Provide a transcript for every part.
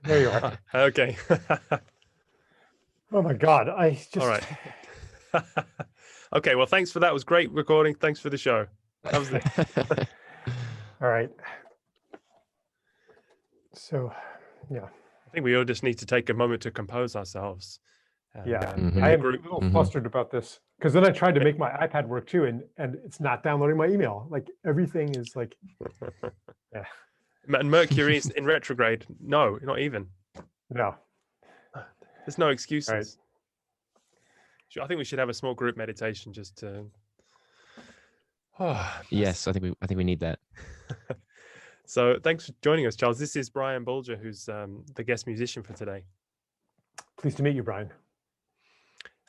There you are. Okay. Oh my God. All right. Okay. Well, thanks for that. It was great recording. Thanks for the show. That was it. All right. So, yeah. I think we all just need to take a moment to compose ourselves. Yeah. When I the am a group, little flustered about this because then I tried to make my iPad work too, and it's not downloading my email. Like everything is like, yeah. and Mercury's in retrograde. No, not even. No. There's no All right. excuses. I think we should have a small group meditation just to. Oh, Yes, I think we need that. So thanks for joining us, Charles. This is Brian Bulger, who's the guest musician for today, Pleased to meet you, Brian.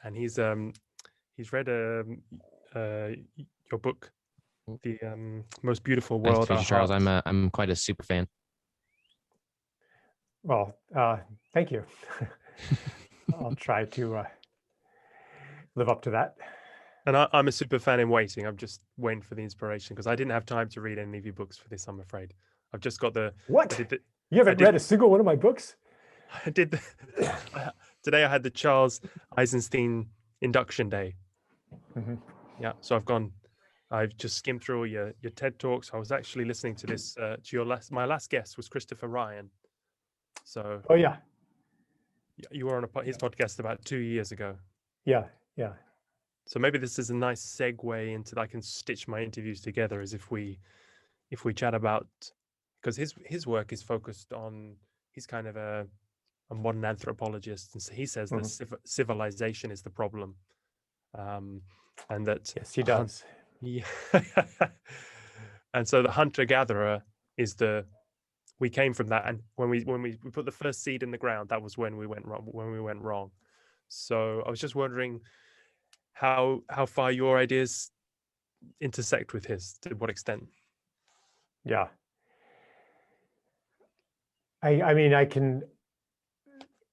and he's read your book, The Most Beautiful Nice World. to meet you, Charles. I'm quite a super fan. Well, thank you. I'll try to live up to that. And I'm a super fan in waiting. I'm just waiting for the inspiration because I didn't have time to read any of your books for this, I'm afraid. I've just got the... What? You haven't read a single one of my books? I did. Today I had the Charles Eisenstein induction day. Mm-hmm. Yeah, so I've just skimmed through all your TED Talks. I was actually listening to this, my last guest was Christopher Ryan. So... Oh, yeah. You were on his podcast about 2 years ago. Yeah. So maybe this is a nice segue into that. I can stitch my interviews together as if we chat about, because his work is focused on, he's kind of a modern anthropologist, and so he says that civilization is the problem, and that yes, he does. Yeah. And so the hunter-gatherer is we came from that, and when we put the first seed in the ground, that was when we went wrong. So I was just wondering how far your ideas intersect with his, to what extent. Yeah. I mean, I can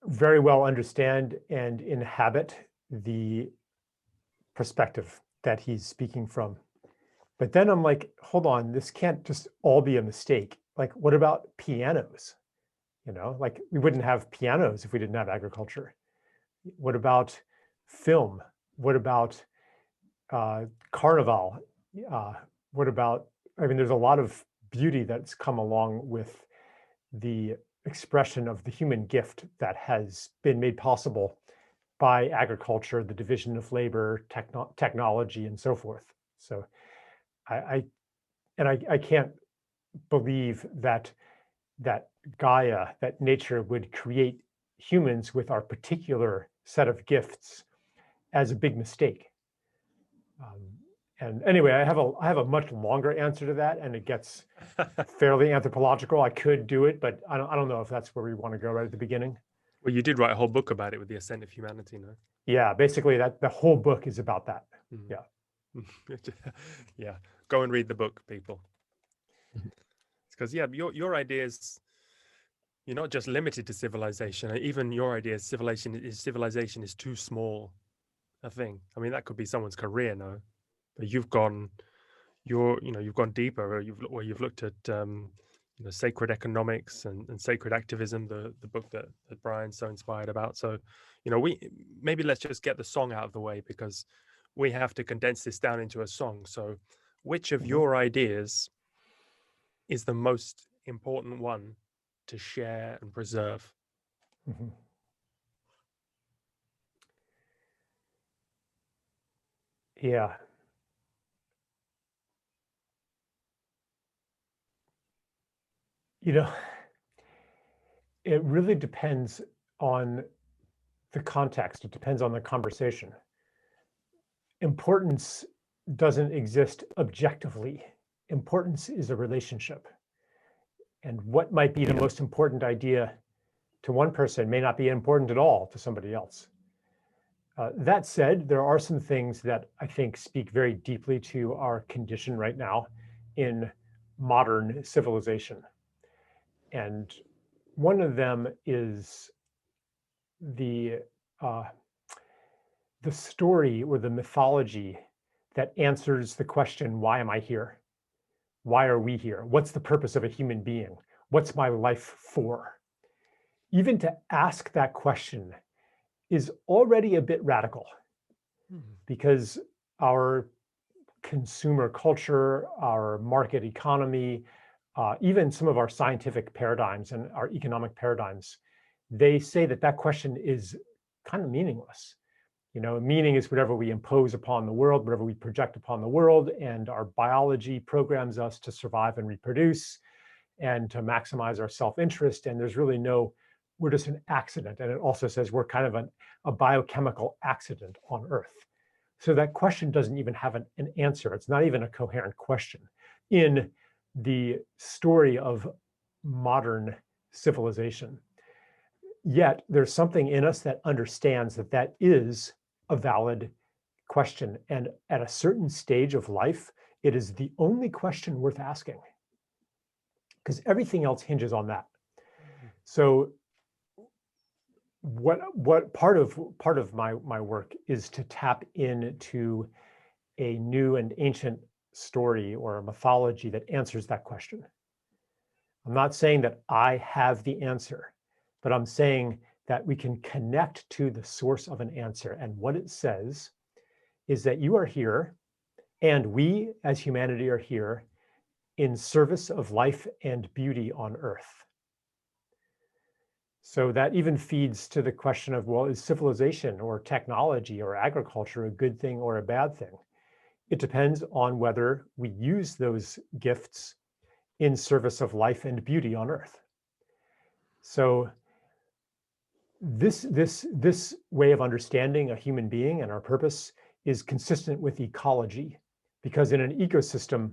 very well understand and inhabit the perspective that he's speaking from. But then I'm like, hold on, this can't just all be a mistake. Like, what about pianos? Like we wouldn't have pianos if we didn't have agriculture. What about film? What about Carnival? What about, I mean, there's a lot of beauty that's come along with the expression of the human gift that has been made possible by agriculture, the division of labor, technology, and so forth. So I can't believe that Gaia, that nature would create humans with our particular set of gifts as a big mistake. And anyway, I have a much longer answer to that, and it gets fairly anthropological. I could do it, but I don't know if that's where we want to go right at the beginning. Well, you did write a whole book about it with The Ascent of Humanity, no? Yeah, basically the whole book is about that. Mm. Yeah. Yeah, go and read the book, people. Because your ideas, you're not just limited to civilization. Even your idea civilization is too small a thing. I mean, that could be someone's career, no? But you've gone deeper, or you've looked at sacred economics and sacred activism, the book that Brian's so inspired about. So maybe let's just get the song out of the way, because we have to condense this down into a song. So which of your ideas is the most important one to share and preserve? Yeah. It really depends on the context. It depends on the conversation. Importance doesn't exist objectively. Importance is a relationship. And what might be the most important idea to one person may not be important at all to somebody else. That said, there are some things that I think speak very deeply to our condition right now in modern civilization. And one of them is the story or the mythology that answers the question, why am I here? Why are we here? What's the purpose of a human being? What's my life for? even to ask that question is already a bit radical, because our consumer culture, our market economy, even some of our scientific paradigms and our economic paradigms, they say that that question is kind of meaningless. Meaning is whatever we impose upon the world, whatever we project upon the world, and our biology programs us to survive and reproduce and to maximize our self-interest. And there's really we're just an accident. And it also says we're kind of a biochemical accident on Earth. So that question doesn't even have an answer. It's not even a coherent question in the story of modern civilization. Yet there's something in us that understands that that is a valid question. And at a certain stage of life, it is the only question worth asking, because everything else hinges on that. So what part of my work is to tap into a new and ancient story or a mythology that answers that question. I'm not saying that I have the answer, but I'm saying that we can connect to the source of an answer. And what it says is that you are here, and we as humanity are here in service of life and beauty on Earth. So that even feeds to the question of, well, is civilization or technology or agriculture a good thing or a bad thing? It depends on whether we use those gifts in service of life and beauty on Earth. So this way of understanding a human being and our purpose is consistent with ecology, because in an ecosystem,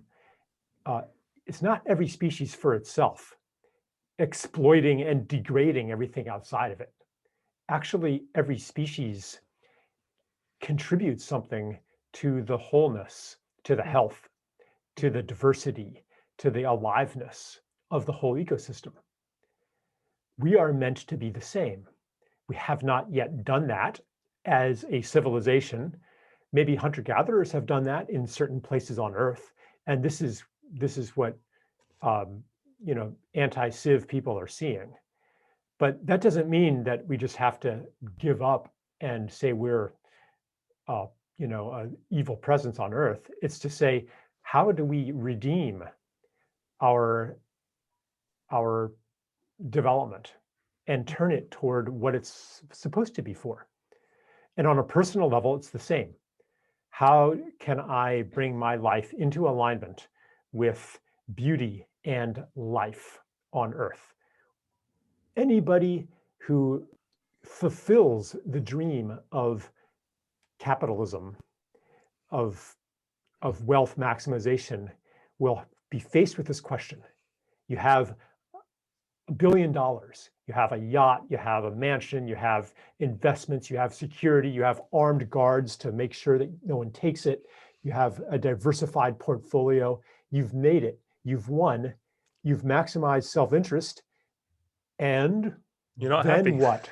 it's not every species for itself, exploiting and degrading everything outside of it. Actually, every species contributes something to the wholeness, to the health, to the diversity, to the aliveness of the whole ecosystem. We are meant to be the same. We have not yet done that as a civilization. Maybe hunter-gatherers have done that in certain places on Earth, and this is what anti-civ people are seeing. But that doesn't mean that we just have to give up and say we're an evil presence on Earth. It's to say, how do we redeem our development and turn it toward what it's supposed to be for? And on a personal level, it's the same. How can I bring my life into alignment with beauty and life on Earth? Anybody who fulfills the dream of capitalism, of wealth maximization, will be faced with this question. You have $1 billion, you have a yacht, you have a mansion, you have investments, you have security, you have armed guards to make sure that no one takes it, you have a diversified portfolio, you've made it, you've won, you've maximized self-interest, and you're not then happy. What?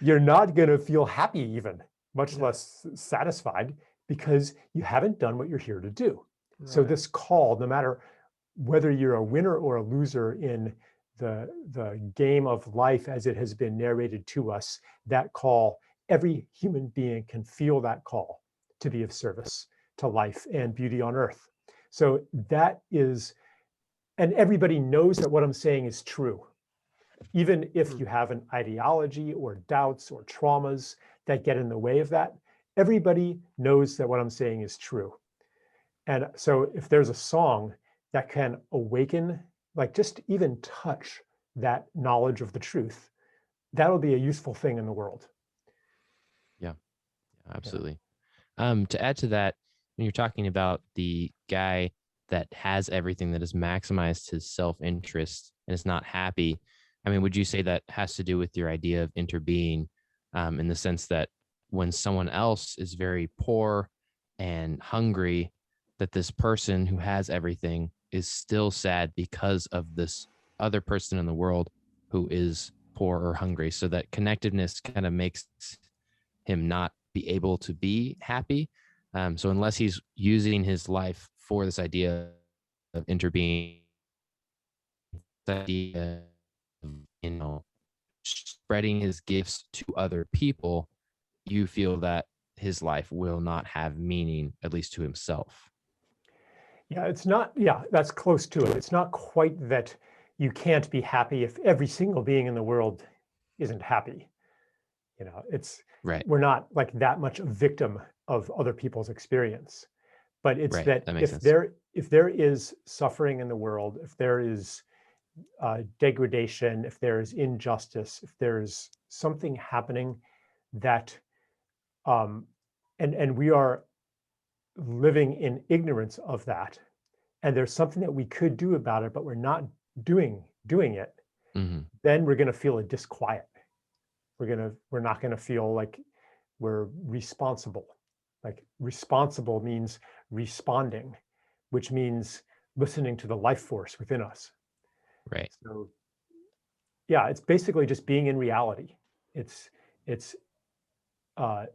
You're not going to feel happy even, much less satisfied, because you haven't done what you're here to do. Right. So this call, no matter whether you're a winner or a loser in the game of life as it has been narrated to us, that call, every human being can feel that call to be of service to life and beauty on Earth. So that is, and everybody knows that what I'm saying is true. Even if you have an ideology or doubts or traumas that get in the way of that, everybody knows that what I'm saying is true. And so if there's a song that can awaken, like just even touch that knowledge of the truth, that'll be a useful thing in the world. Yeah, absolutely. Yeah. To add to that, when you're talking about the guy that has everything, that has maximized his self-interest and is not happy, I mean, would you say that has to do with your idea of interbeing, in the sense that when someone else is very poor and hungry, that this person who has everything is still sad because of this other person in the world who is poor or hungry? So that connectiveness kind of makes him not be able to be happy. So unless he's using his life for this idea of interbeing, idea of, spreading his gifts to other people, you feel that his life will not have meaning, at least to himself. Yeah, it's not, yeah, that's close to it. It's not quite that you can't be happy if every single being in the world isn't happy. You know, it's, Right. we're not like that much a victim of other people's experience. But it's Right. that That makes if sense. there is suffering in the world, if there is degradation, if there is injustice, if there's something happening that, and we are living in ignorance of that, and there's something that we could do about it, but we're not doing it, Hmm. then we're going to feel a disquiet. We're not going to feel like we're responsible. Like responsible means responding, which means listening to the life force within us. Right. So yeah, it's basically just being in reality. It's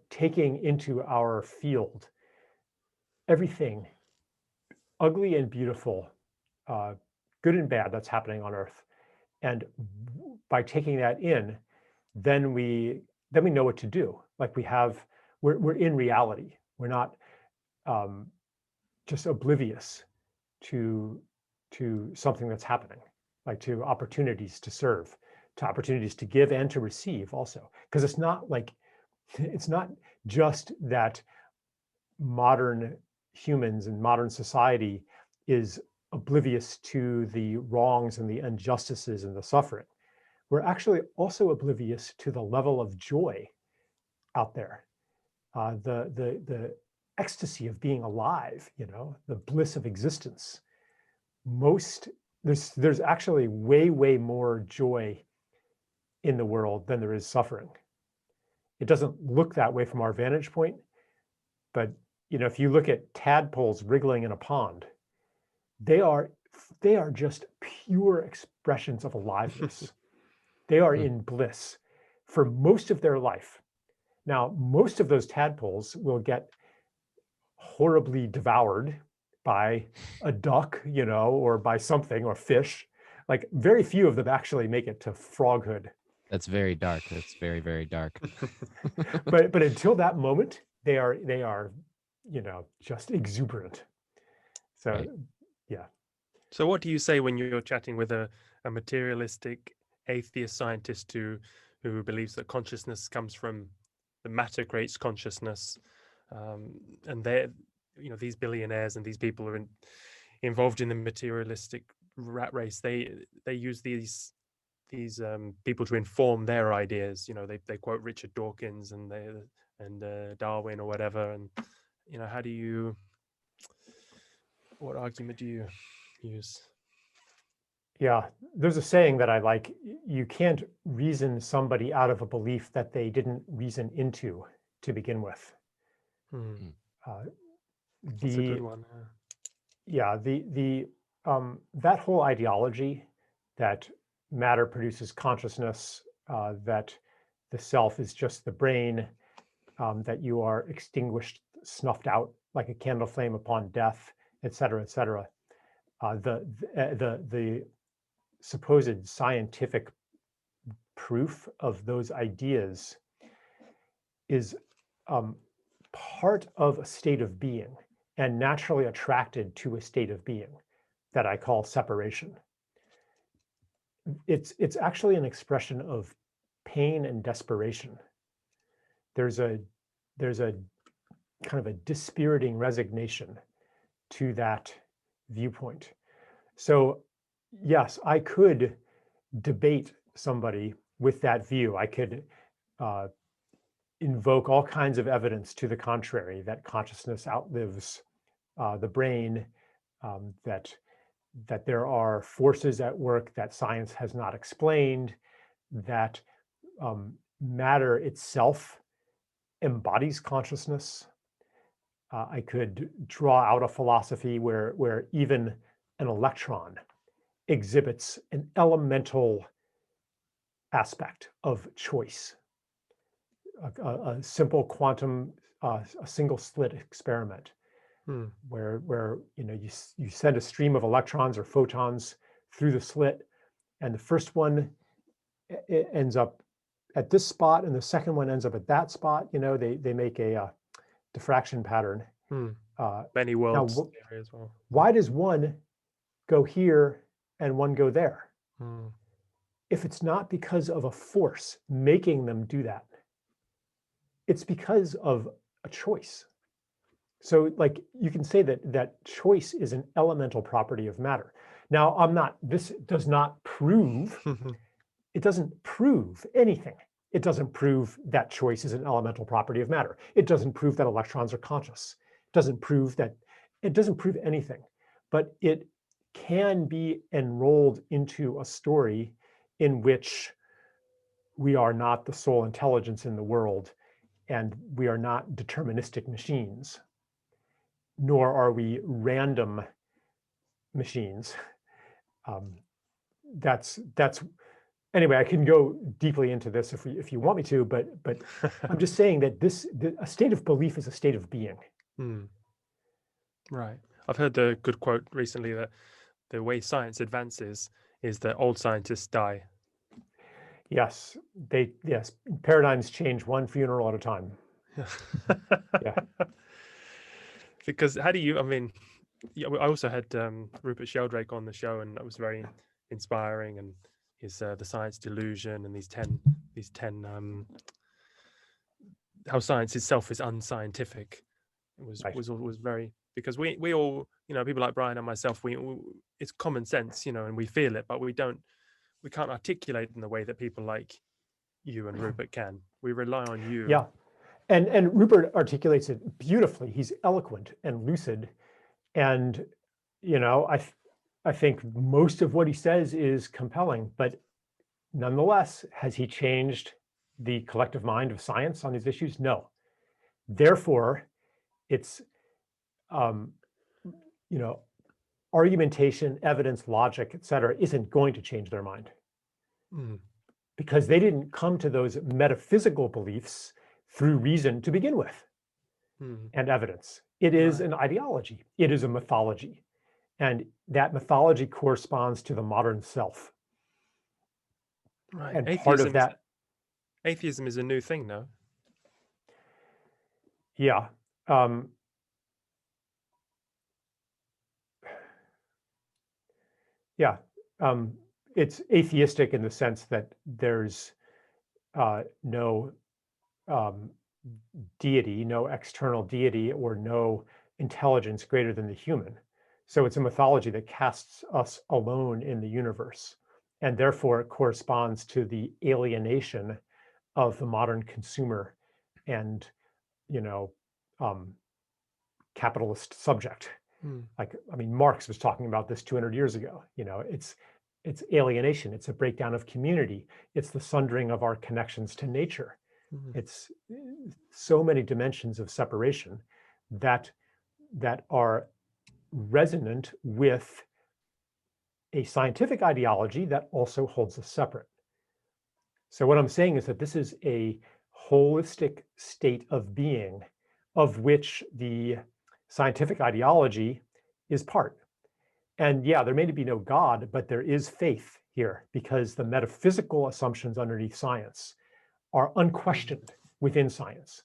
taking into our field everything ugly and beautiful, good and bad that's happening on Earth, and by taking that in, then we know what to do. Like we're in reality. We're not just oblivious to something that's happening, like to opportunities to serve, to opportunities to give and to receive also. Because it's not like, it's not just that modern humans and modern society is oblivious to the wrongs and the injustices and the suffering. We're actually also oblivious to the level of joy out there, the ecstasy of being alive, you know, the bliss of existence. There's actually way more joy in the world than there is suffering. It doesn't look that way from our vantage point, but you know, if you look at tadpoles wriggling in a pond, they are just pure expressions of aliveness. They are in bliss for most of their life. Now, most of those tadpoles will get horribly devoured by a duck, you know, or by something, or fish. Like very few of them actually make it to froghood. That's very dark. That's very, very dark. But until that moment, they are, you know, just exuberant. So Right. yeah. So what do you say when you're chatting with a materialistic atheist scientist who believes that consciousness comes from the matter creates consciousness, and they're, you know, these billionaires and these people are involved in the materialistic rat race. They use these people to inform their ideas. You know, they quote Richard Dawkins and Darwin or whatever. And you know, what argument do you use? Yeah, there's a saying that I like: you can't reason somebody out of a belief that they didn't reason into to begin with. That's a good one. Yeah, that whole ideology that matter produces consciousness, that the self is just the brain, that you are extinguished, snuffed out like a candle flame upon death, et cetera, et cetera. The supposed scientific proof of those ideas is part of a state of being and naturally attracted to a state of being that I call separation. It's actually an expression of pain and desperation. There's a kind of a dispiriting resignation to that viewpoint. So yes, I could debate somebody with that view. I could invoke all kinds of evidence to the contrary, that consciousness outlives the brain, that there are forces at work that science has not explained, that matter itself embodies consciousness. I could draw out a philosophy where even an electron exhibits an elemental aspect of choice. A simple quantum, a single slit experiment, where you know, you send a stream of electrons or photons through the slit, and the first one ends up at this spot and the second one ends up at that spot. They make a diffraction pattern. Many worlds theory as well. Why does one go here and one go there? If it's not because of a force making them do that, it's because of a choice. So like you can say that choice is an elemental property of matter. Now, this does not prove, it doesn't prove anything. It doesn't prove that choice is an elemental property of matter. It doesn't prove that electrons are conscious. It doesn't prove anything, but it can be enrolled into a story in which we are not the sole intelligence in the world, and we are not deterministic machines, nor are we random machines. Anyway, I can go deeply into this if you want me to, but I'm just saying that a state of belief is a state of being. Right. I've heard the good quote recently that the way science advances is that old scientists die. Yes, paradigms change one funeral at a time. Yeah. Because how do you? I mean, I also had Rupert Sheldrake on the show, and that was very inspiring. And his the science delusion, and these 10 how science itself is unscientific. It was very, because we all, people like Brian and myself, we it's common sense, and we feel it, but we can't articulate in the way that people like you and Rupert can. We rely on you. Yeah. And Rupert articulates it beautifully. He's eloquent and lucid. And, I think most of what he says is compelling, but nonetheless, has he changed the collective mind of science on these issues? No. Therefore, it's, argumentation, evidence, logic, et cetera, isn't going to change their mind. Because they didn't come to those metaphysical beliefs through reason to begin with, and evidence. It is an ideology. It is a mythology. And that mythology corresponds to the modern self. Right. And atheism is a new thing, no? Yeah. It's atheistic in the sense that there's no deity, no external deity, or no intelligence greater than the human. So it's a mythology that casts us alone in the universe, and therefore it corresponds to the alienation of the modern consumer and, capitalist subject. Marx was talking about this 200 years ago. It's alienation. It's a breakdown of community. It's the sundering of our connections to nature. It's so many dimensions of separation that are resonant with a scientific ideology that also holds us separate. So what I'm saying is that this is a holistic state of being of which the scientific ideology is part. And yeah, there may be no God, but there is faith here, because the metaphysical assumptions underneath science are unquestioned within science.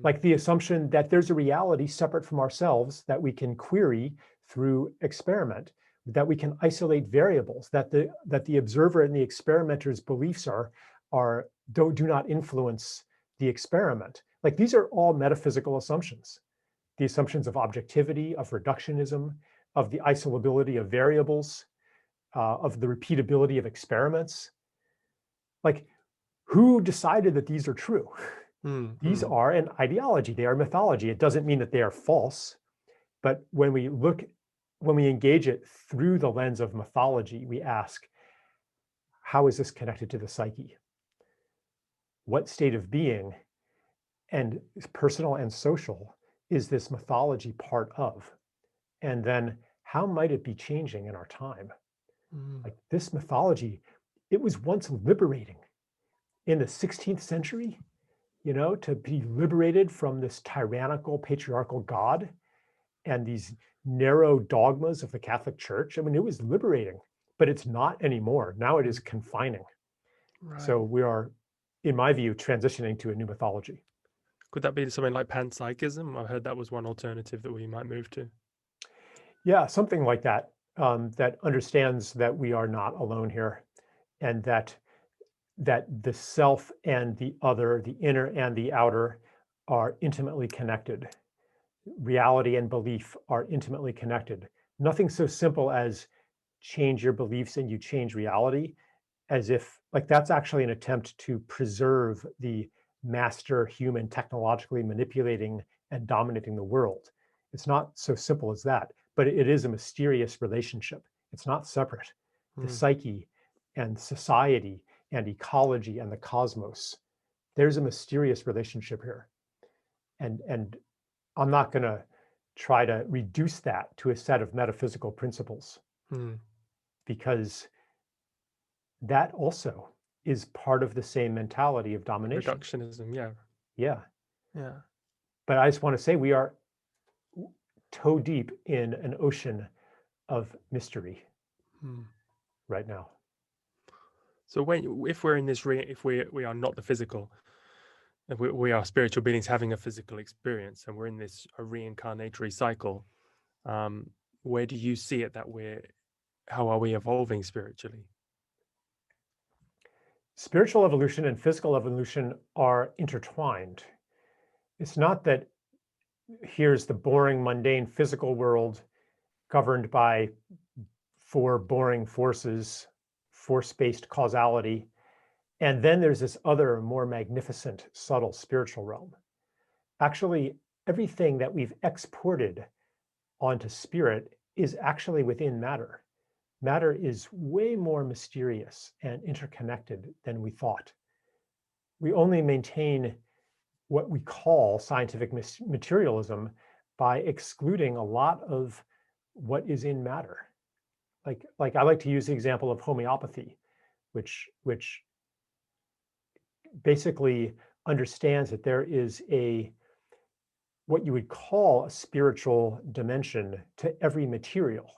Like the assumption that there's a reality separate from ourselves that we can query through experiment, that we can isolate variables, that the observer and the experimenter's beliefs do not influence the experiment. Like these are all metaphysical assumptions. The assumptions of objectivity, of reductionism, of the isolability of variables, of the repeatability of experiments. Like, who decided that these are true? These are an ideology. They are mythology. It doesn't mean that they are false, but when we engage it through the lens of mythology, we ask, how is this connected to the psyche? What state of being, and personal and social, is this mythology part of? And then how might it be changing in our time? Like this mythology, it was once liberating in the 16th century, to be liberated from this tyrannical, patriarchal God and these narrow dogmas of the Catholic Church. It was liberating, but it's not anymore. Now it is confining. Right. So we are in my view, transitioning to a new mythology. Could that be something like panpsychism? I've heard that was one alternative that we might move to. Yeah, something like that, that understands that we are not alone here, and that the self and the other, the inner and the outer, are intimately connected. Reality and belief are intimately connected. Nothing so simple as change your beliefs and you change reality, as if like that's actually an attempt to preserve the master human technologically manipulating and dominating the world. It's not so simple as that, but it is a mysterious relationship. It's not separate. The psyche and society and ecology and the cosmos, there's a mysterious relationship here. And I'm not going to try to reduce that to a set of metaphysical principles, because that also is part of the same mentality of domination. Reductionism, yeah. Yeah. Yeah. But I just want to say we are toe deep in an ocean of mystery right now. So if we're in this, if we are not the physical, and we are spiritual beings having a physical experience, and we're in this a reincarnatory cycle, where do you see it that how are we evolving spiritually? Spiritual evolution and physical evolution are intertwined. It's not that here's the boring, mundane physical world governed by four boring forces, force-based causality, and then there's this other, more magnificent, subtle spiritual realm. Actually, everything that we've exported onto spirit is actually within matter. Matter is way more mysterious and interconnected than we thought. We only maintain what we call scientific materialism by excluding a lot of what is in matter. Like I like to use the example of homeopathy, which basically understands that there is what you would call a spiritual dimension to every material.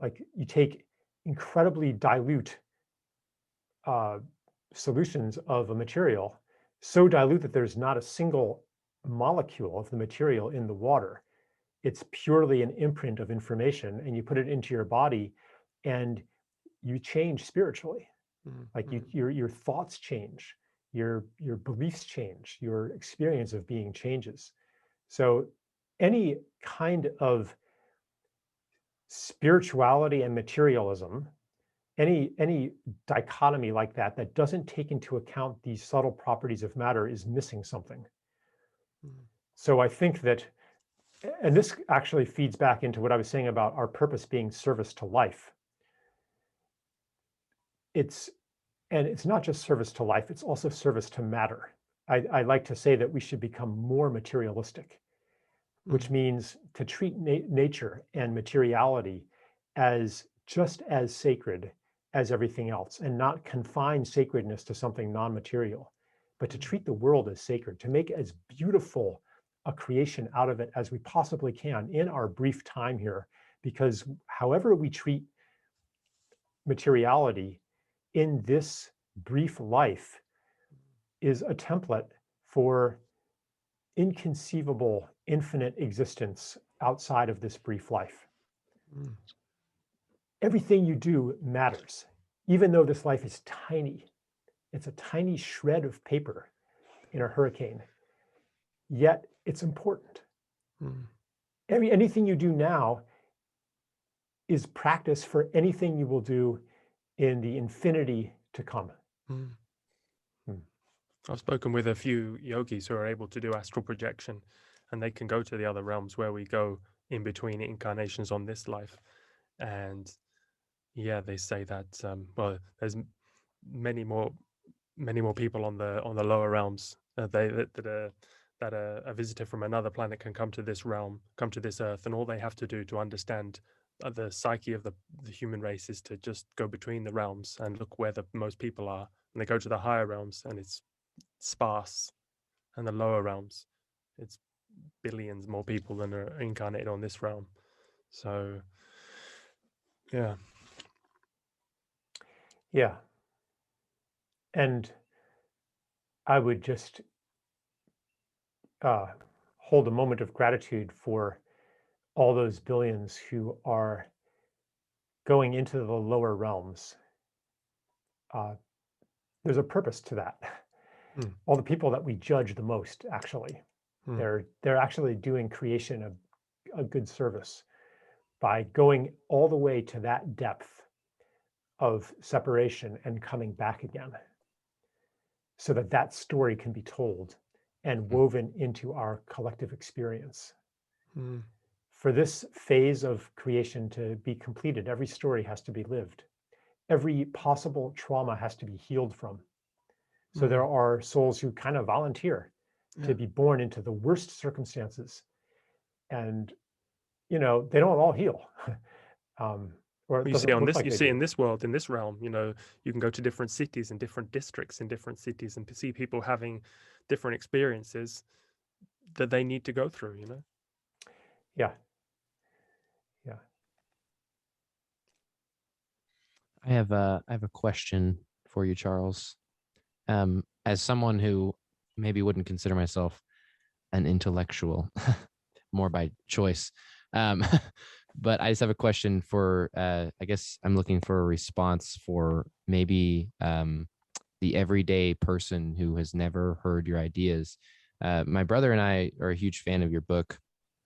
Like you take incredibly dilute solutions of a material, so dilute that there's not a single molecule of the material in the water. It's purely an imprint of information, and you put it into your body and you change spiritually. Like your thoughts change, your beliefs change, your experience of being changes. So any kind of spirituality and materialism, any dichotomy like that that doesn't take into account these subtle properties of matter is missing something. So I think that, and this actually feeds back into what I was saying about our purpose being service to life. It's not just service to life, it's also service to matter. I like to say that we should become more materialistic, which means to treat nature and materiality as just as sacred as everything else, and not confine sacredness to something non-material, but to treat the world as sacred, to make as beautiful a creation out of it as we possibly can in our brief time here. Because however we treat materiality in this brief life is a template for inconceivable, infinite existence outside of this brief life. Everything you do matters, even though this life is tiny. It's a tiny shred of paper in a hurricane, yet it's important. Anything you do now is practice for anything you will do in the infinity to come. I've spoken with a few yogis who are able to do astral projection, and they can go to the other realms where we go in between incarnations on this life. And yeah, they say that well, there's many more people on the lower realms that a visitor from another planet can come to this realm, come to this earth, and all they have to do to understand the psyche of the human race is to just go between the realms and look where the most people are. And they go to the higher realms and it's sparse, and the lower realms it's billions more people than are incarnated on this realm. So yeah. And I would just hold a moment of gratitude for all those billions who are going into the lower realms. There's a purpose to that. All the people that we judge the most, actually, they're actually doing creation a good service by going all the way to that depth of separation and coming back again, so that that story can be told and woven into our collective experience. For this phase of creation to be completed, every story has to be lived. Every possible trauma has to be healed from. So there are souls who kind of volunteer to be born into the worst circumstances. And, they don't all heal. Or it You doesn't see on look this, like you they see do. in this world, in this realm, you can go to different cities and different districts in different cities and see people having different experiences that they need to go through, Yeah. Yeah. I have a question for you, Charles. As someone who maybe wouldn't consider myself an intellectual, more by choice, but I just have a question for. I guess I'm looking for a response for maybe the everyday person who has never heard your ideas. My brother and I are a huge fan of your book,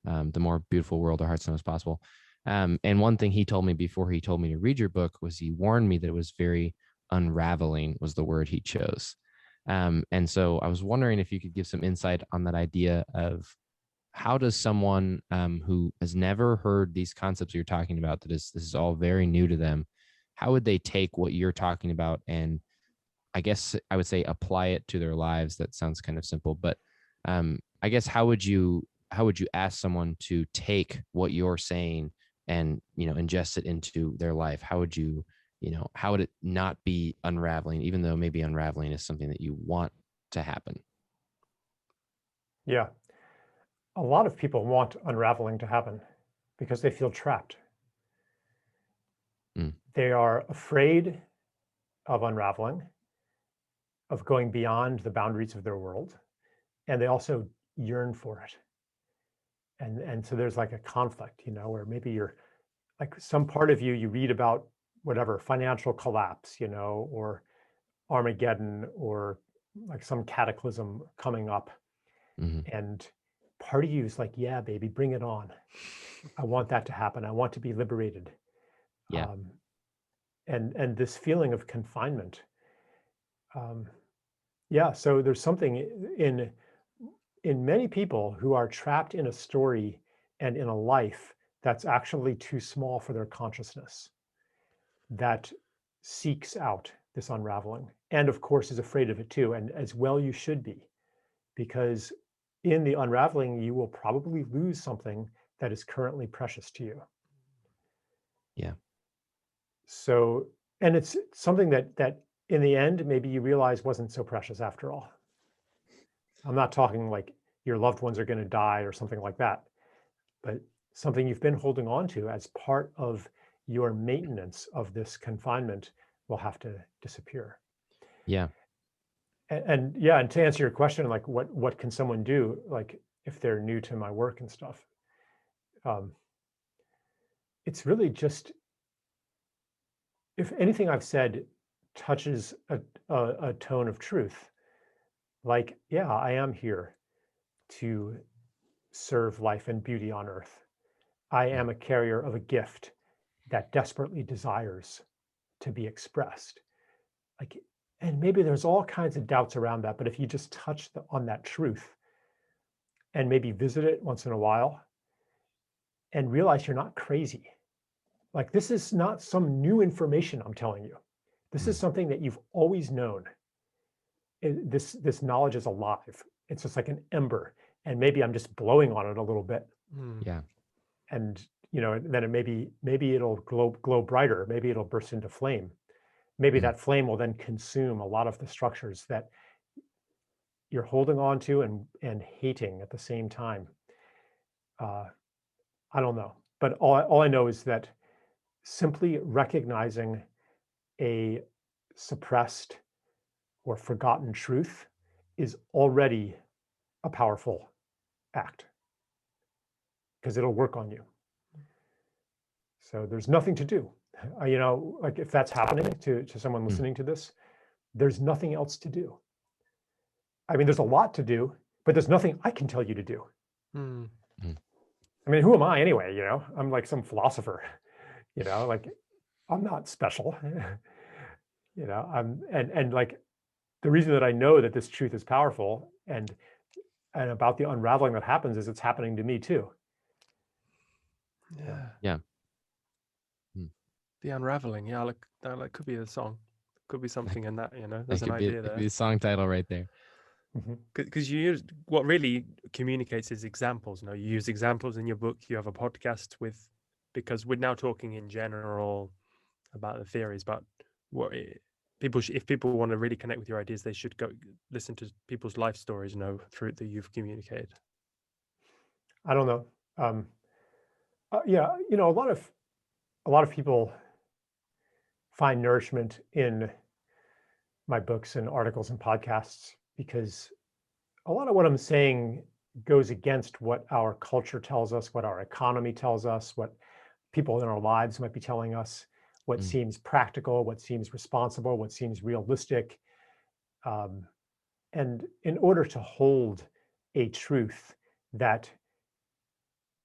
The More Beautiful World Our Hearts Know Is Possible. And one thing he told me before he told me to read your book was he warned me that it was very unraveling, was the word he chose. And so I was wondering if you could give some insight on that idea of how does someone who has never heard these concepts you're talking about, this is all very new to them, how would they take what you're talking about and I guess I would say apply it to their lives? That sounds kind of simple, but I guess how would you ask someone to take what you're saying and ingest it into their life? How would you how would it not be unraveling, even though maybe unraveling is something that you want to happen? Yeah. A lot of people want unraveling to happen because they feel trapped. They are afraid of unraveling, of going beyond the boundaries of their world, and they also yearn for it. And so there's like a conflict, where maybe you're like some part of you read about whatever financial collapse, or Armageddon, or like some cataclysm coming up, and part of you is like, yeah, baby, bring it on. I want that to happen. I want to be liberated. Yeah. And this feeling of confinement. Yeah, so there's something in many people who are trapped in a story and in a life that's actually too small for their consciousness, that seeks out this unraveling, and of course is afraid of it too. And as well you should be, because in the unraveling you will probably lose something that is currently precious to you. Yeah. So, and it's something that in the end maybe you realize wasn't so precious after all. I'm not talking like your loved ones are going to die or something like that, but something you've been holding on to as part of your maintenance of this confinement will have to disappear. Yeah. And yeah, and to answer your question, like what can someone do, like if they're new to my work and stuff, it's really just, if anything I've said touches a tone of truth, like, yeah, I am here to serve life and beauty on earth. I am a carrier of a gift that desperately desires to be expressed. Like, and maybe there's all kinds of doubts around that, but if you just touch on that truth and maybe visit it once in a while and realize you're not crazy. Like, this is not some new information I'm telling you. This is something that you've always known. This knowledge is alive. It's just like an ember, and maybe I'm just blowing on it a little bit. Yeah. And then it maybe it'll glow brighter. Maybe it'll burst into flame. Maybe that flame will then consume a lot of the structures that you're holding on to and hating at the same time. I don't know, but all I know is that simply recognizing a suppressed or forgotten truth is already a powerful act because it'll work on you. So there's nothing to do. You know, like if that's happening to someone listening to this, there's nothing else to do. I mean, there's a lot to do, but there's nothing I can tell you to do. Mm. I mean, who am I anyway? You know, I'm like some philosopher, you know, like I'm not special, you know, and like the reason that I know that this truth is powerful and about the unraveling that happens is it's happening to me too. Yeah. Yeah. The unraveling. Yeah, like that could be a song. Could be something in that, you know. There's That an could be, idea that could there. be the song title right there. Because you use what really communicates is examples. You know, you use examples in your book. You have a podcast with, because we're now talking in general about the theories, but what people, if people want to really connect with your ideas, they should go listen to people's life stories. You know, through that you've communicated. I don't know. Yeah, you know, a lot of people find nourishment in my books and articles and podcasts because a lot of what I'm saying goes against what our culture tells us, what our economy tells us, what people in our lives might be telling us, what seems practical, what seems responsible, what seems realistic. And in order to hold a truth that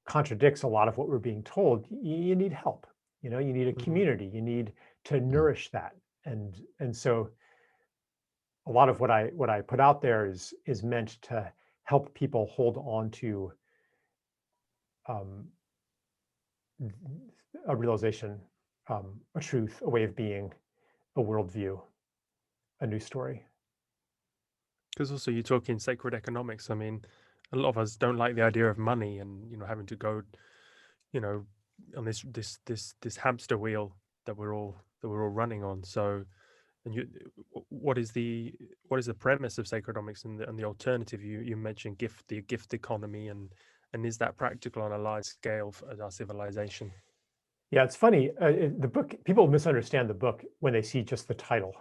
contradicts a lot of what we're being told, you need help. You know, you need a community. You need to nourish that. And so a lot of what I put out there is meant to help people hold on to a realization, a truth, a way of being, a worldview, a new story. Because also you talk in sacred economics. I mean, a lot of us don't like the idea of money and, you know, having to go, you know, on this hamster wheel that we're all running on. So, and you, what is the premise of sacredomics and the alternative? You mentioned the gift economy, and is that practical on a large scale as our civilization? Yeah, it's funny. The book, people misunderstand the book when they see just the title.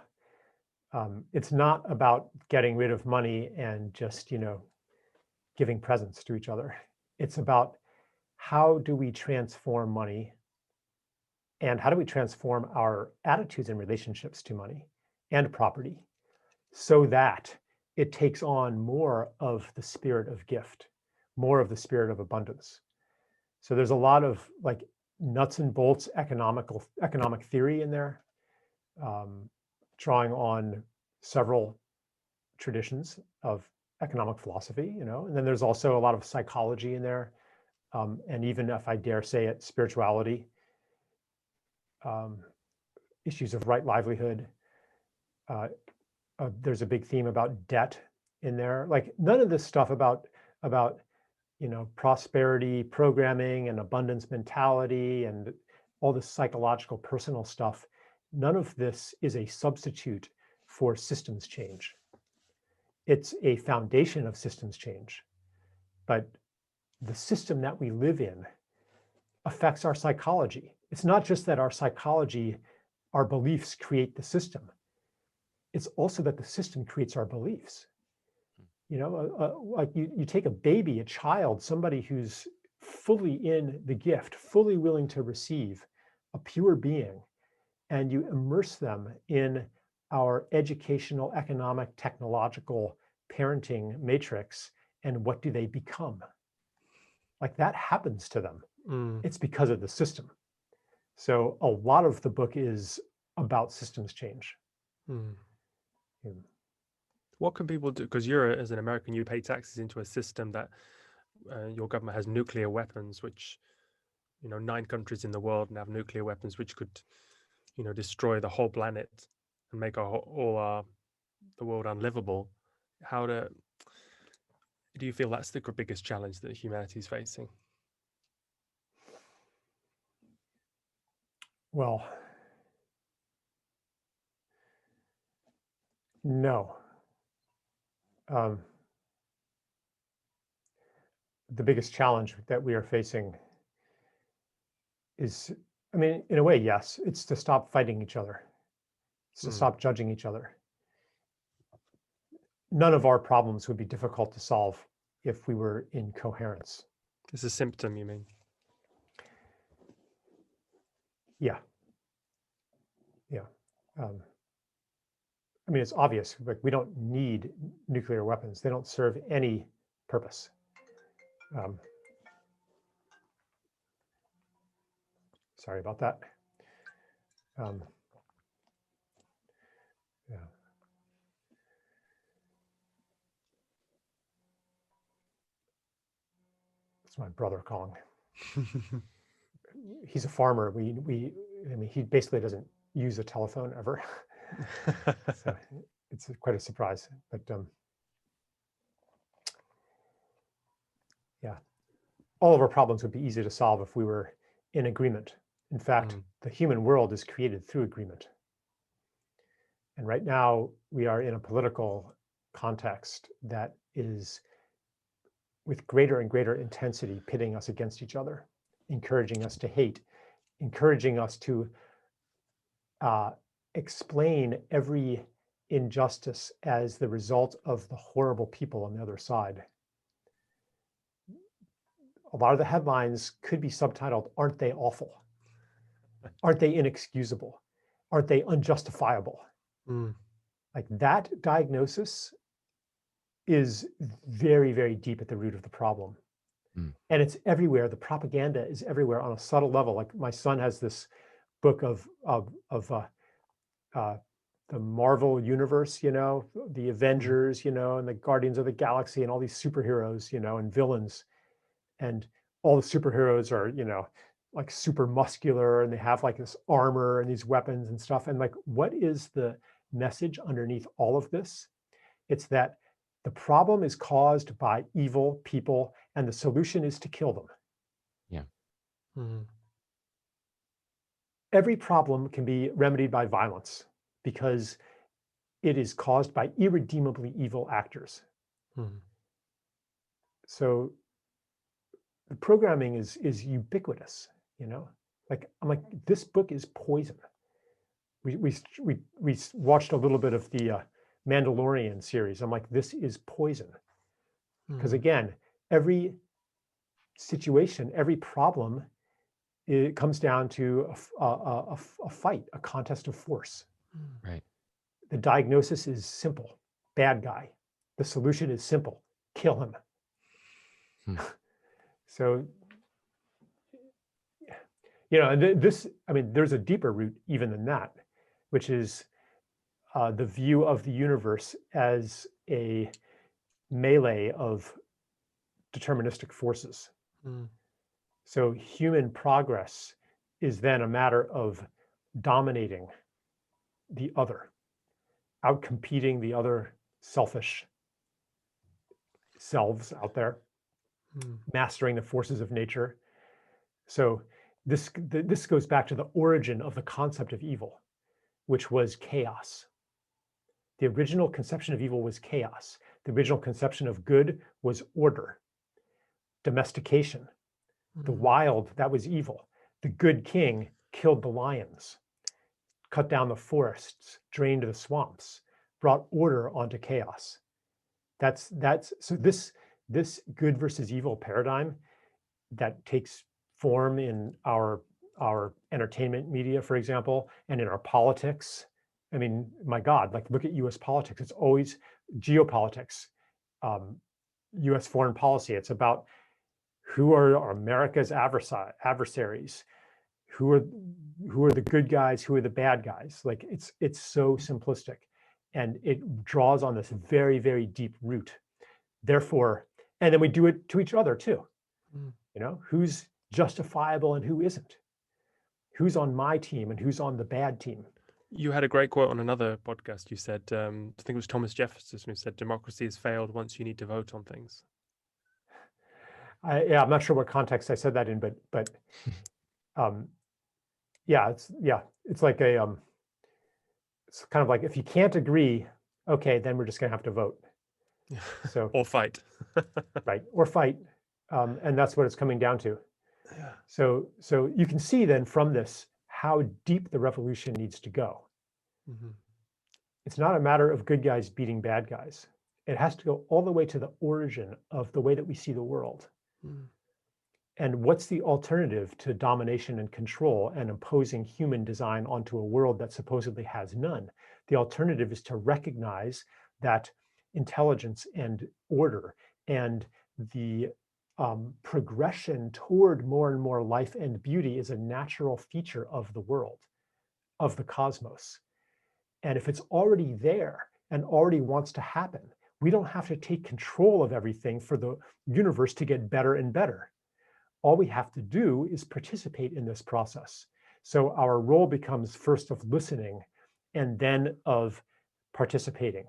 It's not about getting rid of money and just, you know, giving presents to each other. It's about how do we transform money and how do we transform our attitudes and relationships to money and property so that it takes on more of the spirit of gift, more of the spirit of abundance. So there's a lot of like nuts and bolts economic theory in there, drawing on several traditions of economic philosophy, you know, and then there's also a lot of psychology in there, and even if I dare say it, spirituality, issues of right livelihood. There's a big theme about debt in there. Like none of this stuff about you know, prosperity programming and abundance mentality and all this psychological personal stuff. None of this is a substitute for systems change. It's a foundation of systems change, but the system that we live in affects our psychology. It's not just that our psychology, our beliefs create the system. It's also that the system creates our beliefs. You know, like you take a baby, a child, somebody who's fully in the gift, fully willing to receive, a pure being, and you immerse them in our educational, economic, technological parenting matrix, and what do they become? Like that happens to them. It's because of the system. So a lot of the book is about systems change. What can people do? Because you're, as an American, you pay taxes into a system that your government has nuclear weapons, which, you know, 9 countries in the world have nuclear weapons, which could, you know, destroy the whole planet and make the world unlivable. Do you feel that's the biggest challenge that humanity is facing? Well, no. The biggest challenge that we are facing is, I mean, in a way, yes, it's to stop fighting each other. It's to stop judging each other. none of our problems would be difficult to solve if we were in coherence. It's a symptom, you mean? Yeah. Yeah. I mean, it's obvious, like we don't need nuclear weapons. They don't serve any purpose. Sorry about that. Yeah. It's my brother calling. He's a farmer. I mean, he basically doesn't use a telephone ever. So it's quite a surprise, but yeah, all of our problems would be easy to solve if we were in agreement. In fact, the human world is created through agreement. And right now we are in a political context that is with greater and greater intensity pitting us against each other, encouraging us to hate, encouraging us to explain every injustice as the result of the horrible people on the other side. A lot of the headlines could be subtitled, "Aren't they awful? Aren't they inexcusable? Aren't they unjustifiable?" Like that diagnosis is very, very deep at the root of the problem. And it's everywhere. The propaganda is everywhere on a subtle level. Like my son has this book of the Marvel universe, you know, the Avengers, you know, and the Guardians of the Galaxy and all these superheroes, you know, and villains. And all the superheroes are, you know, like super muscular and they have like this armor and these weapons and stuff. And like, what is the message underneath all of this? It's that the problem is caused by evil people and the solution is to kill them. Yeah. Every problem can be remedied by violence because it is caused by irredeemably evil actors. So the programming is ubiquitous, you know, like I'm like, this book is poison. We watched a little bit of the Mandalorian series. I'm like, this is poison. Because again, every situation, every problem, it comes down to a fight, a contest of force. Right. The diagnosis is simple, bad guy. The solution is simple, kill him. So, you know, this, I mean, there's a deeper root even than that, which is the view of the universe as a melee of deterministic forces. So human progress is then a matter of dominating the other, outcompeting the other selfish selves out there, mastering the forces of nature. So this goes back to the origin of the concept of evil, which was chaos. The original conception of evil was chaos. The original conception of good was order, domestication. The wild, that was evil. The good king killed the lions, cut down the forests, drained the swamps, brought order onto chaos. So this good versus evil paradigm that takes form in our entertainment media, for example, and in our politics. I mean, my God, like look at US politics. It's always geopolitics, US foreign policy. It's about who are America's adversaries, who are the good guys, who are the bad guys. Like it's so simplistic, and it draws on this very, very deep root. Therefore, and then we do it to each other too. You know, who's justifiable and who isn't? Who's on my team and who's on the bad team? You had a great quote on another podcast. You said, I think it was Thomas Jefferson who said, "Democracy has failed once you need to vote on things." I'm not sure what context I said that in, but yeah, it's like it's kind of like if you can't agree, okay, then we're just gonna have to vote. So or fight, right, or fight, and that's what it's coming down to. Yeah. So you can see then from this how deep the revolution needs to go. It's not a matter of good guys beating bad guys. It has to go all the way to the origin of the way that we see the world. Mm. And what's the alternative to domination and control and imposing human design onto a world that supposedly has none? The alternative is to recognize that intelligence and order and the progression toward more and more life and beauty is a natural feature of the world, of the cosmos. And if it's already there and already wants to happen, we don't have to take control of everything for the universe to get better and better. All we have to do is participate in this process. So our role becomes first of listening and then of participating,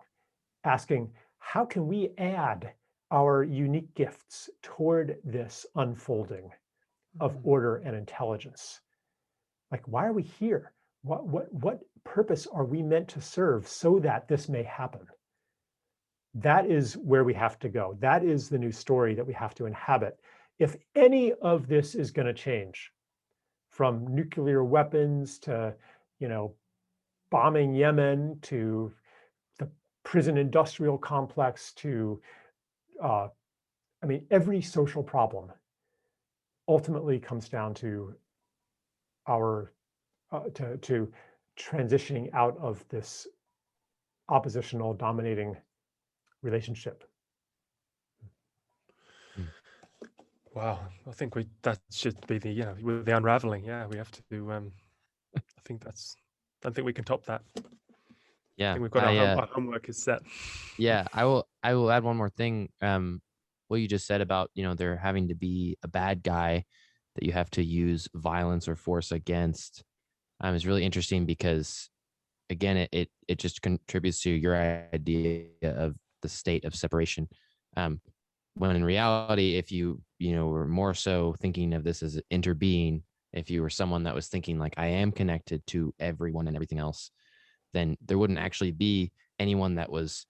asking, how can we add our unique gifts toward this unfolding of order and intelligence? Like, why are we here? What purpose are we meant to serve so that this may happen? That is where we have to go. That is the new story that we have to inhabit. If any of this is going to change, from nuclear weapons to, bombing Yemen, to the prison industrial complex, to, every social problem ultimately comes down to our, to transitioning out of this oppositional dominating relationship. Wow, I think that should be the with the unraveling. Yeah, we have to. I don't think we can top that. Yeah, I think we've got our homework is set. Yeah, I will add one more thing. What you just said about, there having to be a bad guy that you have to use violence or force against is really interesting because, again, it just contributes to your idea of the state of separation. When in reality, if you were more so thinking of this as interbeing, if you were someone that was thinking like, I am connected to everyone and everything else, then there wouldn't actually be anyone that was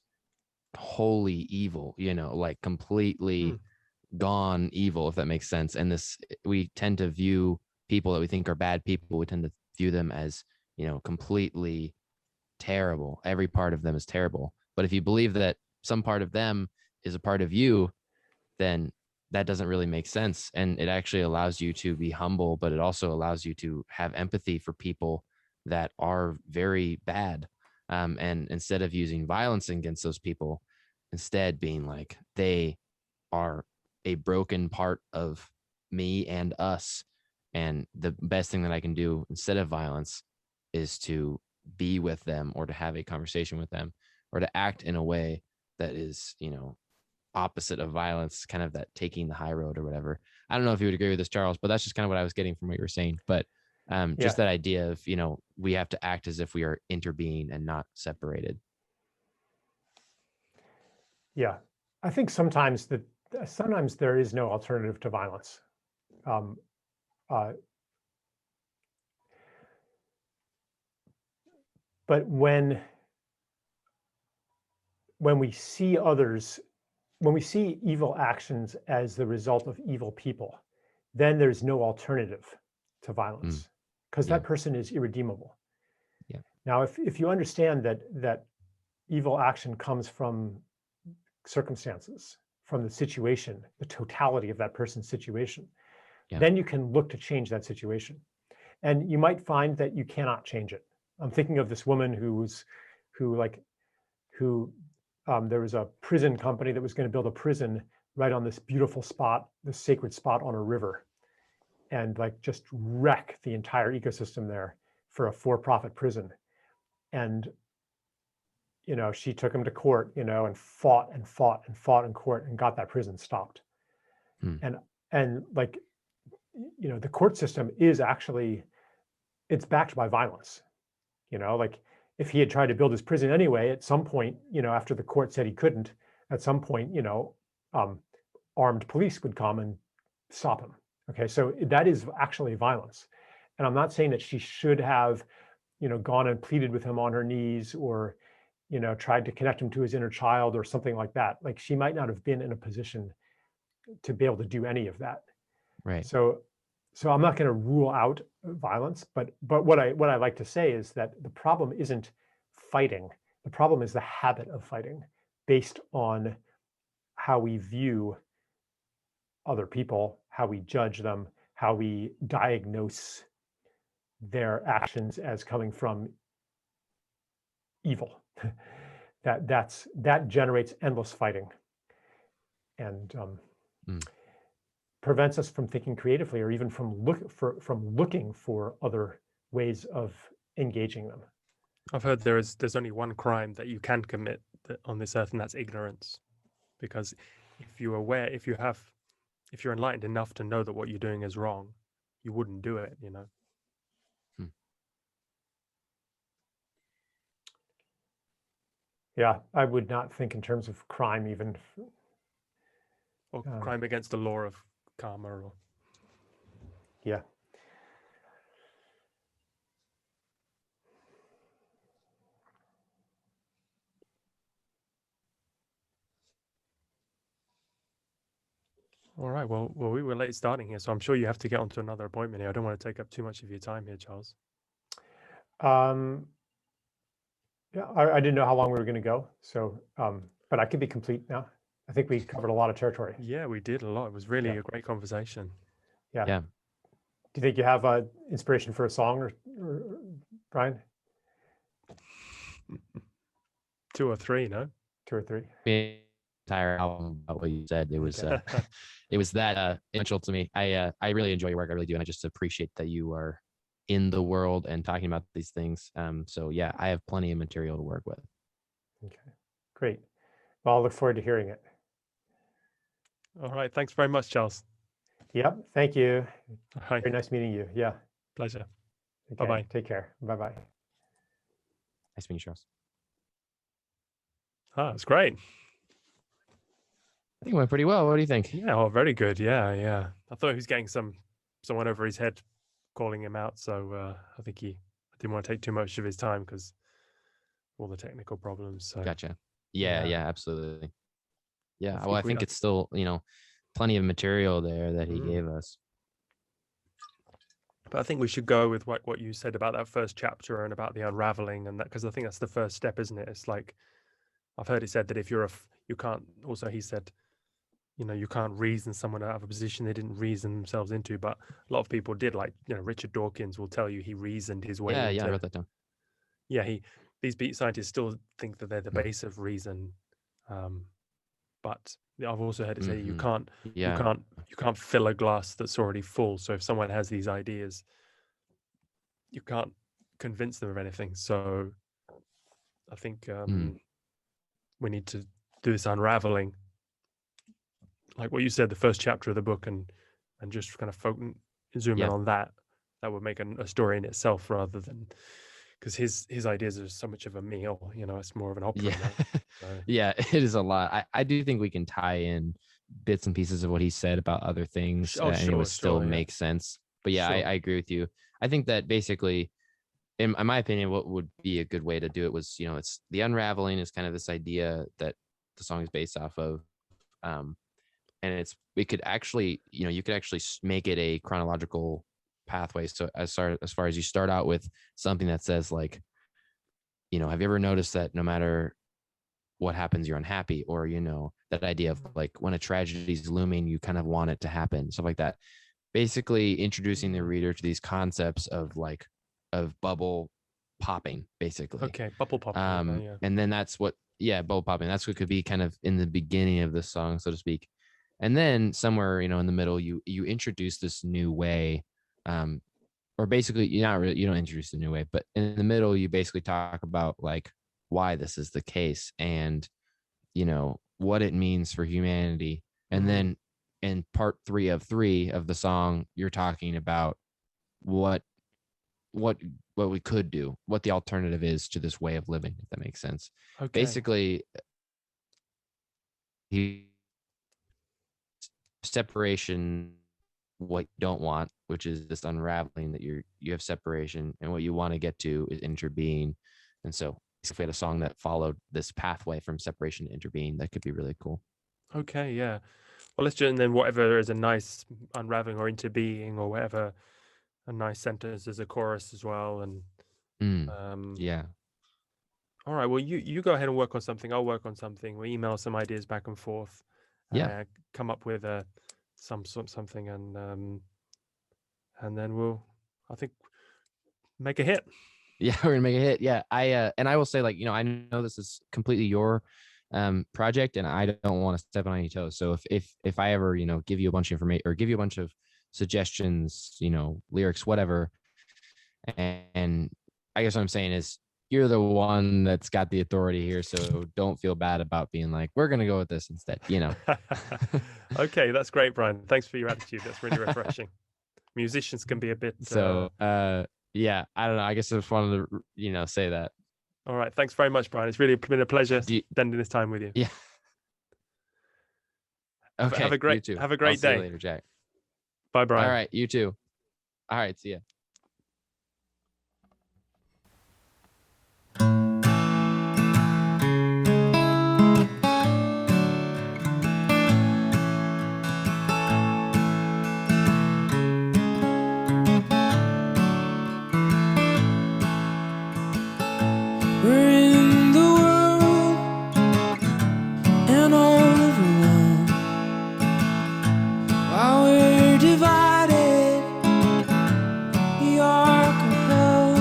wholly evil, like completely gone evil, if that makes sense. And we tend to view people that we think are bad people, we tend to view them as, completely terrible. Every part of them is terrible. But if you believe that some part of them is a part of you, then that doesn't really make sense. And it actually allows you to be humble, but it also allows you to have empathy for people that are very bad. And instead of using violence against those people, instead being like, they are a broken part of me and us. And the best thing that I can do instead of violence is to be with them or to have a conversation with them or to act in a way that is, opposite of violence, kind of that taking the high road or whatever. I don't know if you would agree with this, Charles, but that's just kind of what I was getting from what you were saying. But just that idea of, we have to act as if we are interbeing and not separated. Yeah, I think sometimes there is no alternative to violence. But when we see others, when we see evil actions as the result of evil people, then there's no alternative to violence because that person is irredeemable. Yeah. Now, if you understand that evil action comes from circumstances, from the situation, the totality of that person's situation, then you can look to change that situation. And you might find that you cannot change it. I'm thinking of this woman who there was a prison company that was going to build a prison right on this beautiful spot, this sacred spot on a river, and just wreck the entire ecosystem there for a for-profit prison. And she took him to court, and fought and fought and fought in court and got that prison stopped. And the court system is actually, it's backed by violence. If he had tried to build his prison anyway, at some point, after the court said he couldn't, at some point, armed police would come and stop him. Okay, so that is actually violence. And I'm not saying that she should have, gone and pleaded with him on her knees or, tried to connect him to his inner child or something like that. Like, she might not have been in a position to be able to do any of that. Right. So I'm not going to rule out violence, but what I like to say is that the problem isn't fighting. The problem is the habit of fighting. based on how we view other people, how we judge them, how we diagnose their actions as coming from evil. that generates endless fighting and prevents us from thinking creatively, or even from looking for other ways of engaging them. I've heard there's only one crime that you can commit on this earth, and that's ignorance. Because if you're aware, if you're enlightened enough to know that what you're doing is wrong, you wouldn't do it, you know. Yeah, I would not think in terms of crime, even. Or crime against the law of karma. Or... Yeah. All right. Well, we were late starting here, so I'm sure you have to get onto another appointment here. I don't want to take up too much of your time here, Charles. Yeah, I didn't know how long we were going to go, so but I could be complete now. I think we covered a lot of territory. Yeah, we did a lot. It was really a great conversation. Yeah. Yeah. Do you think you have inspiration for a song, or Brian? 2 or 3, no? 2 or 3. The entire album about what you said. It was it was that influential to me. I really enjoy your work. I really do, and I just appreciate that you are in the world and talking about these things. So yeah, I have plenty of material to work with. Okay, great. Well, I'll look forward to hearing it. All right. Thanks very much, Charles. Yep. Thank you. Hi. Very nice meeting you. Yeah. Pleasure. Okay, Bye-bye. Take care. Bye-bye. Nice meeting you, Charles. It's great. I think it went pretty well. What do you think? Yeah, very good. Yeah. I thought he was getting someone over his head calling him out, so I think I didn't want to take too much of his time because all the technical problems. So. Gotcha. Yeah, absolutely. Yeah, well, I think it's still, plenty of material there that he gave us. But I think we should go with what you said about that first chapter and about the unraveling, and that, because I think that's the first step, isn't it? It's like, I've heard it said that if you can't, also he said, you can't reason someone out of a position they didn't reason themselves into, but a lot of people did, like, Richard Dawkins will tell you he reasoned his way into. Yeah, I wrote that down. Yeah, these beat scientists still think that they're the base of reason, but I've also heard it say you can't fill a glass that's already full. So if someone has these ideas, you can't convince them of anything. So I think we need to do this unraveling, like what you said, the first chapter of the book, and just kind of zoom in on that. That would make a story in itself, rather than, because his ideas are so much of a meal, it's more of an opera. So. Yeah, it is a lot. I do think we can tie in bits and pieces of what he said about other things, and it would still make sense. But yeah, I agree with you. I think that basically, in my opinion, what would be a good way to do it was, it's the unraveling is kind of this idea that the song is based off of, and we could actually, you could actually make it a chronological pathway. So as far as you start out with something that says, like, have you ever noticed that no matter what happens, you're unhappy? Or, that idea of, like, when a tragedy is looming, you kind of want it to happen, stuff like that. Basically introducing the reader to these concepts of bubble popping, basically. Okay, bubble popping. Yeah. And then bubble popping. That's what could be kind of in the beginning of the song, so to speak. And then somewhere, in the middle, you introduce this new way, or basically you don't introduce the new way, but in the middle, you basically talk about, like, why this is the case, and, what it means for humanity. And then in part 3 of the song, you're talking about what we could do, what the alternative is to this way of living, if that makes sense. Okay. Basically, separation, what you don't want, which is this unraveling, that you have separation, and what you want to get to is interbeing. And so if we had a song that followed this pathway from separation to interbeing, that could be really cool. Okay, yeah. Well, let's do, and then whatever is a nice unraveling or interbeing or whatever, a nice sentence as a chorus as well. And yeah. All right. Well, you go ahead and work on something. I'll work on something. We email some ideas back and forth. Yeah. Come up with something, and then we'll, I think, make a hit. Yeah, we're gonna make a hit. Yeah, I will say, like, I know this is completely your project, and I don't want to step on any toes. So if I ever give you a bunch of information or give you a bunch of suggestions, lyrics, whatever, and I guess what I'm saying is you're the one that's got the authority here, so don't feel bad about being like, we're gonna go with this instead. Okay, that's great, Brian. Thanks for your attitude. That's really refreshing. Musicians can be a bit. So yeah, I don't know. I guess I just wanted to say that. All right. Thanks very much, Brian. It's really been a pleasure spending this time with you. Yeah. Okay. Have a great day. See you later, Jack. Bye, Brian. All right. You too. All right. See ya. We're in the world and overwhelmed. While we're divided, we are compelled.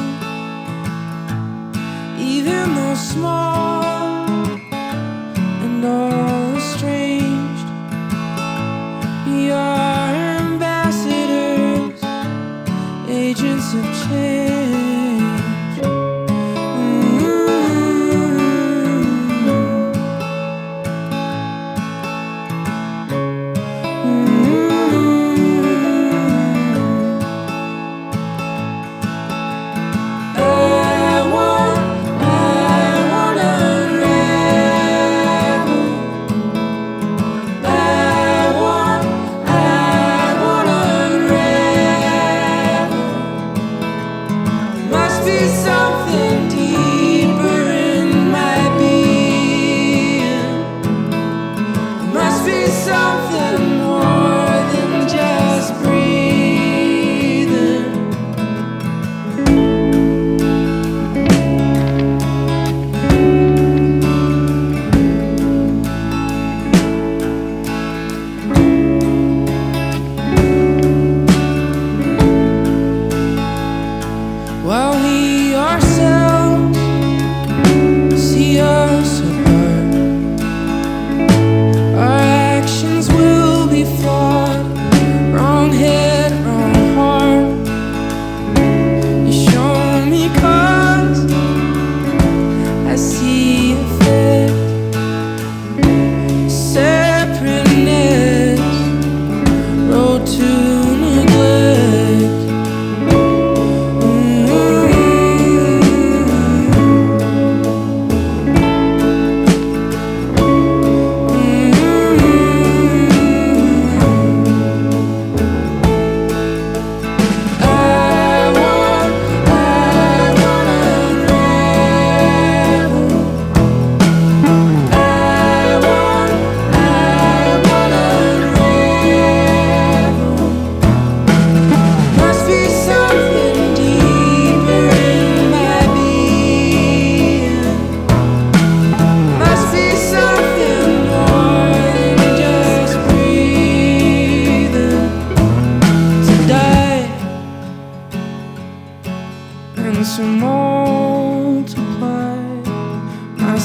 Even though small and all estranged, we are ambassadors, agents of change.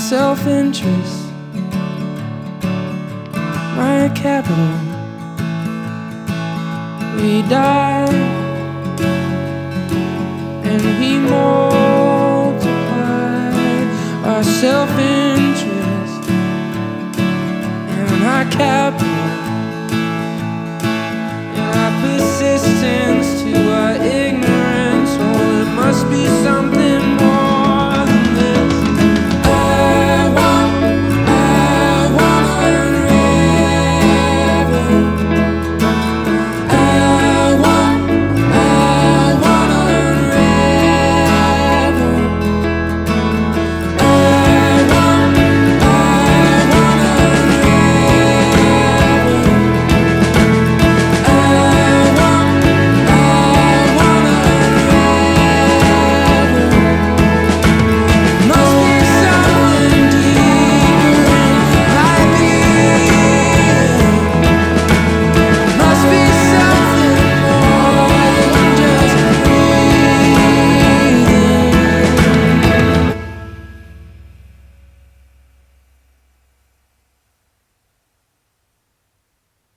Self-interest, my capital. We die and we multiply our self-interest and our capital.